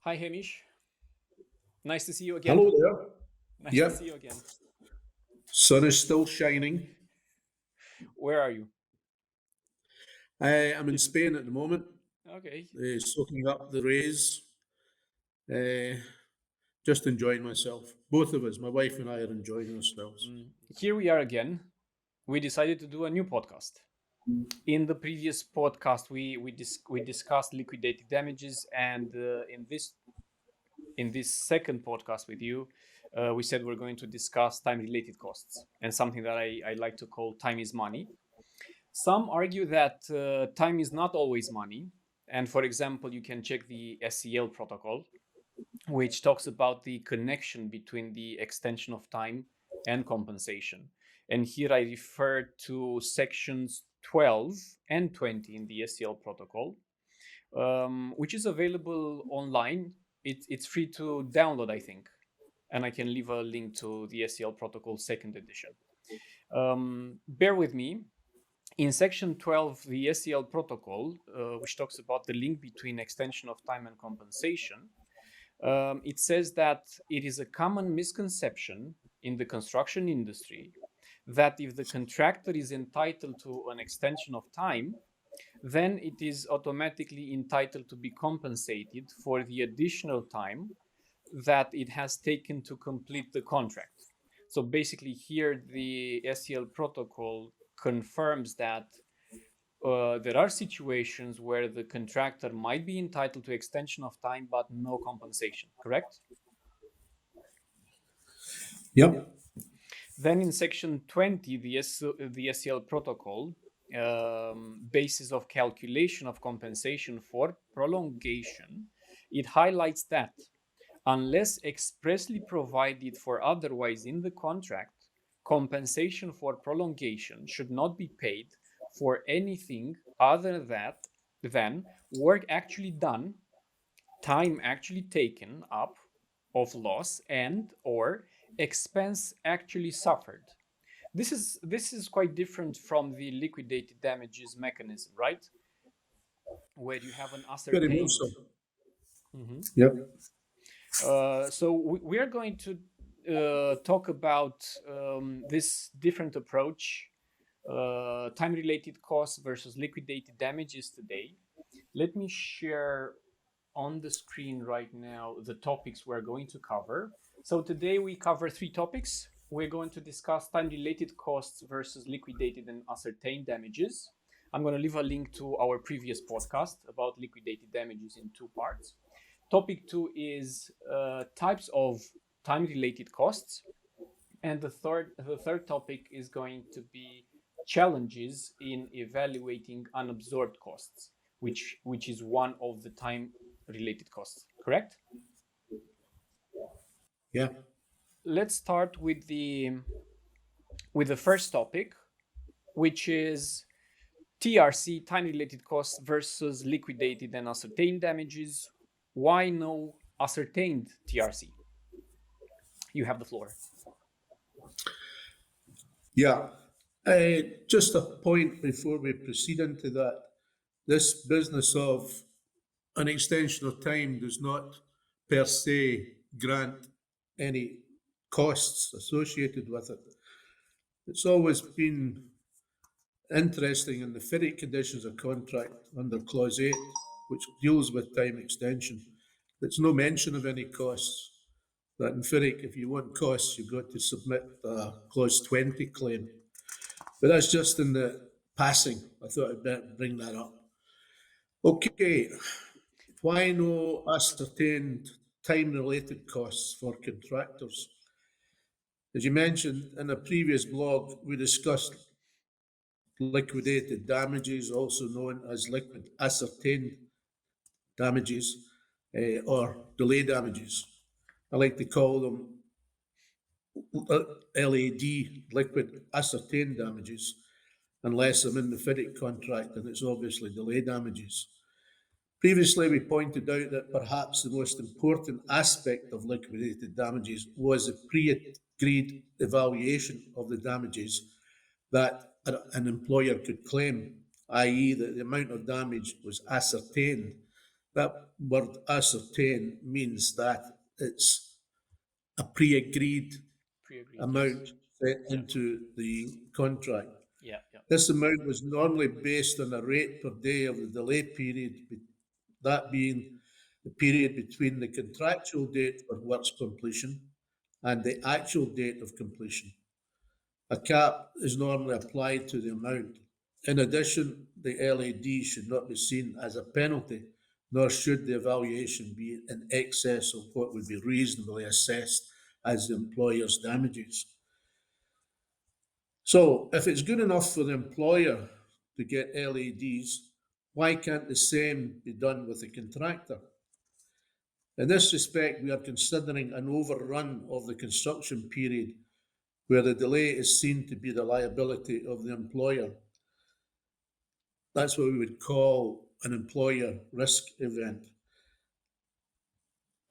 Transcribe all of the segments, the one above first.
Hi, Hamish. Nice to see you again. Hello there. Nice to see Yep, you again. sun is still shining. Where are you? I'm in Spain at the moment, Okay. soaking up the rays, uh, just enjoying myself. Both of us, my wife and I, are enjoying ourselves. Here we are again. We decided to do a new podcast. In the previous podcast, we discussed liquidated damages, and in this second podcast with you, we said we're going to discuss time-related costs and something that I like to call time is money. Some argue that time is not always money, and for example, you can check the SEL protocol, which talks about the connection between the extension of time and compensation. And here I refer to sections 12 and 20 in the SEL protocol, which is available online. It's free to download, I think. And I can leave a link to the SEL protocol second edition. Bear with me. In section 12, the SEL protocol, which talks about the link between extension of time and compensation, it says that it is a common misconception in the construction industry that if the contractor is entitled to an extension of time, then it is automatically entitled to be compensated for the additional time that it has taken to complete the contract. So basically, here the SEL protocol confirms that there are situations where the contractor might be entitled to extension of time but no compensation, correct? Yep, Then in section 20, the SEL protocol, basis of calculation of compensation for prolongation, it highlights that unless expressly provided for otherwise in the contract, compensation for prolongation should not be paid for anything other than work actually done, time actually taken up of loss, and or expense actually suffered. This is quite different from the liquidated damages mechanism, right? Where you have an very much ascertained. so. Mhm. Yep. So we are going to talk about this different approach, time-related costs versus liquidated damages today. Let me share on the screen right now the topics we're going to cover. So today we cover three topics. We're going to discuss time-related costs versus liquidated and ascertained damages. I'm going to leave a link to our previous podcast about liquidated damages in two parts. Topic two is types of time-related costs, and the third topic is going to be challenges in evaluating unabsorbed costs, which is one of the time-related costs. Correct? Yeah. Let's start with the first topic, which is TRC, time-related costs versus liquidated and ascertained damages. Why no ascertained TRC? You have the floor. Yeah. Just a point before we proceed into that. This business of an extension of time does not per se grant any costs associated with it. It's always been interesting in the FIRIC conditions of contract under Clause 8, which deals with time extension. There's no mention of any costs. That in FIRIC, if you want costs, you've got to submit a Clause 20 claim. But that's just in the passing. I thought I'd better bring that up. Okay, why no ascertained time related costs for contractors? As you mentioned in a previous blog, we discussed liquidated damages, also known as liquid ascertained damages or delay damages. I like to call them LAD, liquid ascertained damages, unless I'm in the FIDIC contract and it's obviously delay damages. Previously, we pointed out that perhaps the most important aspect of liquidated damages was a pre-agreed evaluation of the damages that an employer could claim, i.e., that the amount of damage was ascertained That word ascertain means that it's a pre-agreed Pre-agreed. amount set Yeah. into the contract. Yeah. Yeah. This amount was normally based on a rate per day of the delay period, that being the period between the contractual date for works completion and the actual date of completion. A cap is normally applied to the amount. In addition, the LAD should not be seen as a penalty, nor should the evaluation be in excess of what would be reasonably assessed as the employer's damages. So, if it's good enough for the employer to get LADs, why can't the same be done with the contractor? In this respect, we are considering an overrun of the construction period where the delay is seen to be the liability of the employer. That's what we would call an employer risk event.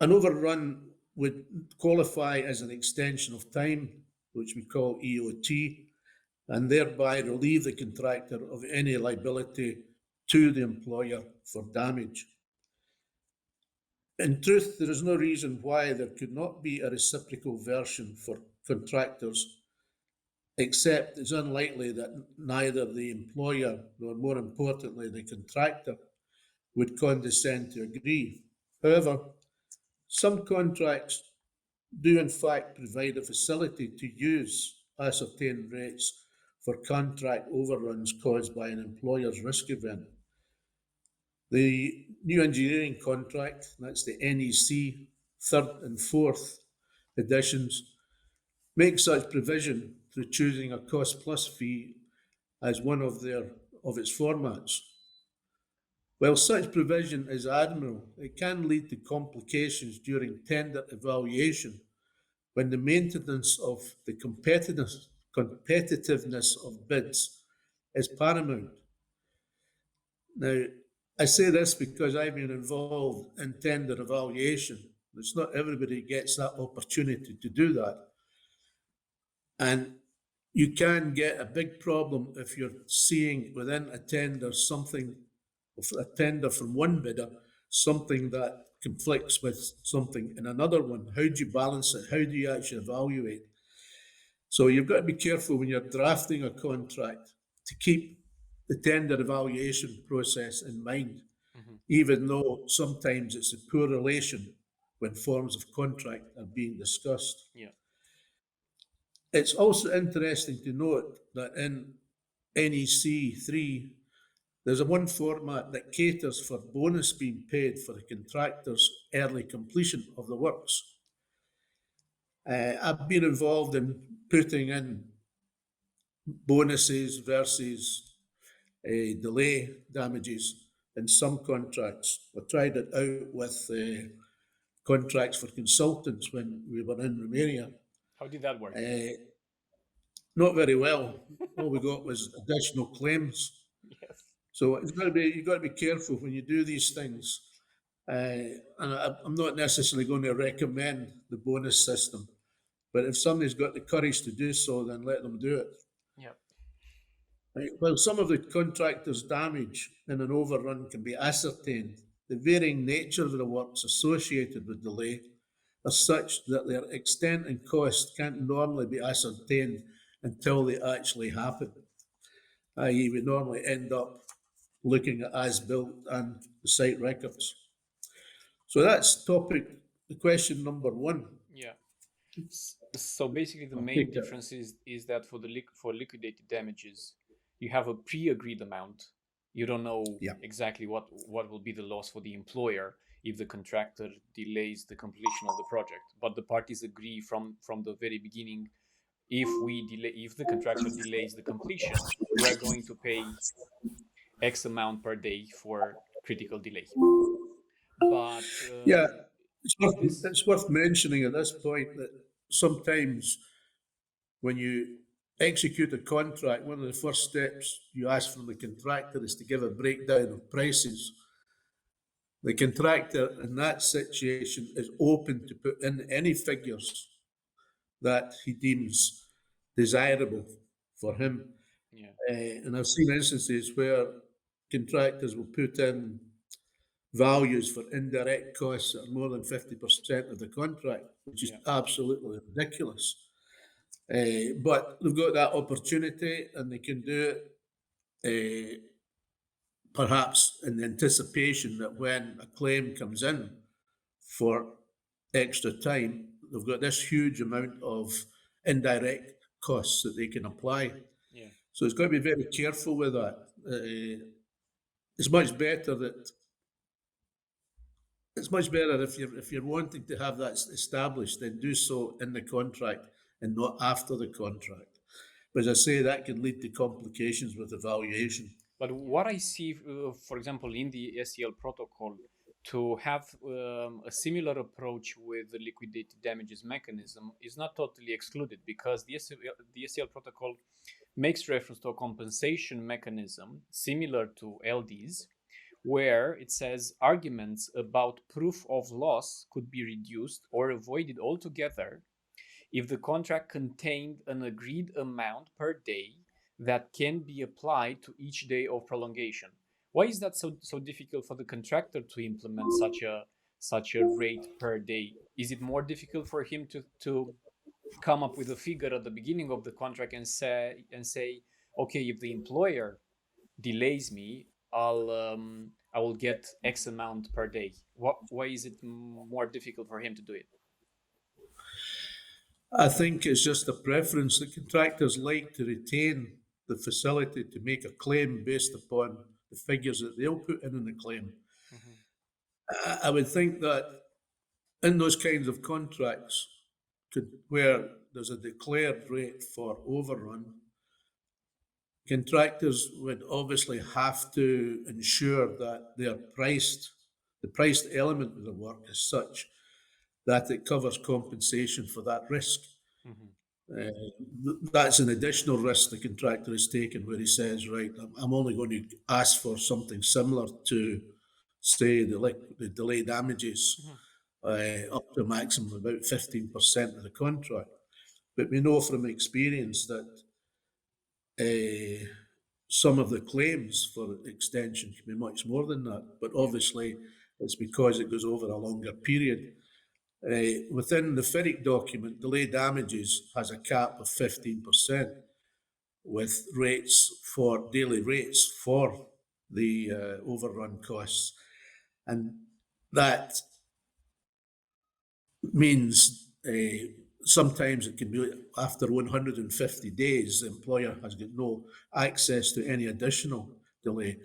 An overrun would qualify as an extension of time, which we call EOT, and thereby relieve the contractor of any liability to the employer for damage. In truth, there is no reason why there could not be a reciprocal version for contractors, except it's unlikely that neither the employer nor, more importantly, the contractor would condescend to agree. However, some contracts do in fact provide a facility to use ascertained rates for contract overruns caused by an employer's risk event. The new engineering contract, that's the NEC third and fourth editions, make such provision through choosing a cost plus fee as one of its formats. While such provision is admirable, it can lead to complications during tender evaluation when the maintenance of the competitiveness of bids is paramount. Now, I say this because I've been involved in tender evaluation. It's not everybody gets that opportunity to do that. And you can get a big problem if you're seeing within a tender a tender from one bidder, something that conflicts with something in another one. How do you balance it? How do you actually evaluate? So you've got to be careful when you're drafting a contract to keep the tender evaluation process in mind, even though sometimes it's a poor relation when forms of contract are being discussed. Yeah. It's also interesting to note that in NEC 3, there's a one format that caters for bonus being paid for the contractor's early completion of the works. I've been involved in putting in bonuses versus delay damages in some contracts. I tried it out with contracts for consultants when we were in Romania. How did that work? Not very well. All we got was additional claims. Yes. So you've got to be careful when you do these things. And I'm not necessarily going to recommend the bonus system, but if somebody's got the courage to do so, then let them do it. Yeah. Right. Well, some of the contractor's damage in an overrun can be ascertained. The varying nature of the works associated with delay are such that their extent and cost can't normally be ascertained until they actually happen. I.e., we normally end up looking at as-built and the site records. So that's the question number one. Yeah. So basically, the I'll main take that. difference is that for liquidated damages, you have a pre-agreed amount. You don't know Yeah. exactly what will be the loss for the employer if the contractor delays the completion of the project. But the parties agree from the very beginning, if the contractor delays the completion, we are going to pay X amount per day for critical delay. But Yeah, this, it's worth mentioning at this point that sometimes when you execute a contract, one of the first steps you ask from the contractor is to give a breakdown of prices. The contractor in that situation is open to put in any figures that he deems desirable for him. yeah, And I've seen instances where contractors will put in values for indirect costs that are more than 50% of the contract, which is Yeah. absolutely ridiculous. But they've got that opportunity and they can do it perhaps in anticipation that when a claim comes in for extra time, they've got this huge amount of indirect costs that they can apply. Yeah. So it's got to be very careful with that. It's much better that it's much better if you're wanting to have that established, then do so in the contract and not after the contract. But as I say, that can lead to complications with evaluation. But what I see, for example, in the SEL protocol, to have a similar approach with the liquidated damages mechanism is not totally excluded, because the SEL protocol makes reference to a compensation mechanism similar to LDs, where it says arguments about proof of loss could be reduced or avoided altogether if the contract contained an agreed amount per day that can be applied to each day of prolongation. Why is that so difficult for the contractor to implement such a rate per day? Is it more difficult for him to come up with a figure at the beginning of the contract and say, okay, if the employer delays me, I will get X amount per day? Why is it more difficult for him to do it? I think it's just a preference. The contractors like to retain the facility to make a claim based upon the figures that they'll put in the claim. Mhm. I would think that in those kinds of contracts, where there's a declared rate for overrun, contractors would obviously have to ensure that the priced element of the work is such that it covers compensation for that risk. Mhm. That's an additional risk the contractor is taking, where he says, right, I'm only going to ask for something similar to, say, the delay damages, Mhm. up to a maximum of about 15% of the contract. But we know from experience that some of the claims for extension can be much more than that. But obviously, it's because it goes over a longer period. Within the FIRIC document, delay damages has a cap of 15%, with daily rates for the overrun costs. And that means sometimes it can be after 150 days, the employer has got no access to any additional delay.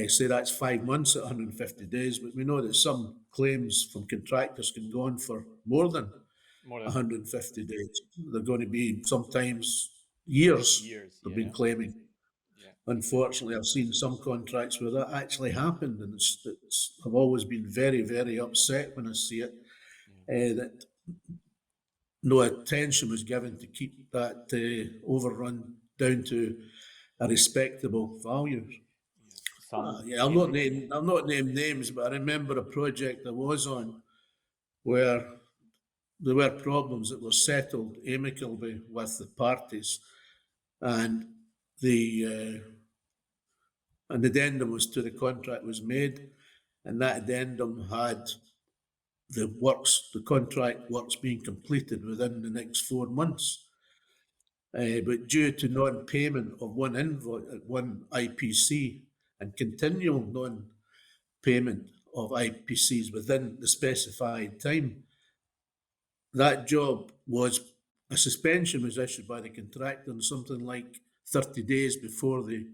Say that's 5 months at 150 days, but we know that some claims from contractors can go on for more than More than 150 days. They're going to be sometimes years years. they've Yeah. been claiming. Yeah. Unfortunately, I've seen some contracts where that actually happened, and I've always been very, very upset when I see it. That no attention was given to keep that overrun down to a respectable value. Some Yeah, I'll not name names, but I remember a project I was on where there were problems that were settled amicably with the parties, and the an addendum was to the contract was made, and that addendum had the contract works being completed within the next 4 months. But due to non-payment of one invoice, one IPC, and continual non-payment of IPCs within the specified time, that job was a suspension was issued by the contractor on something like 30 days before the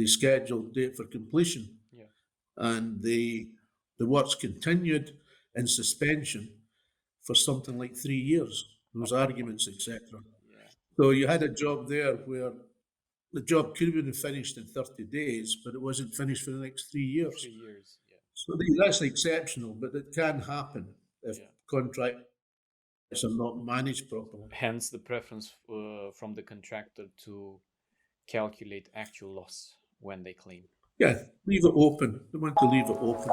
scheduled date for completion. Yeah. And the works continued in suspension for something like 3 years. There was arguments, etc. Yeah. So you had a job there where the job could have been finished in 30 days, but it wasn't finished for the next 3 years. 3 years. Yeah. So that's exceptional, but it can happen if Yeah. contracts are not managed properly. Hence the preference from the contractor to calculate actual loss when they claim. Yeah, leave it open. They want to leave it open.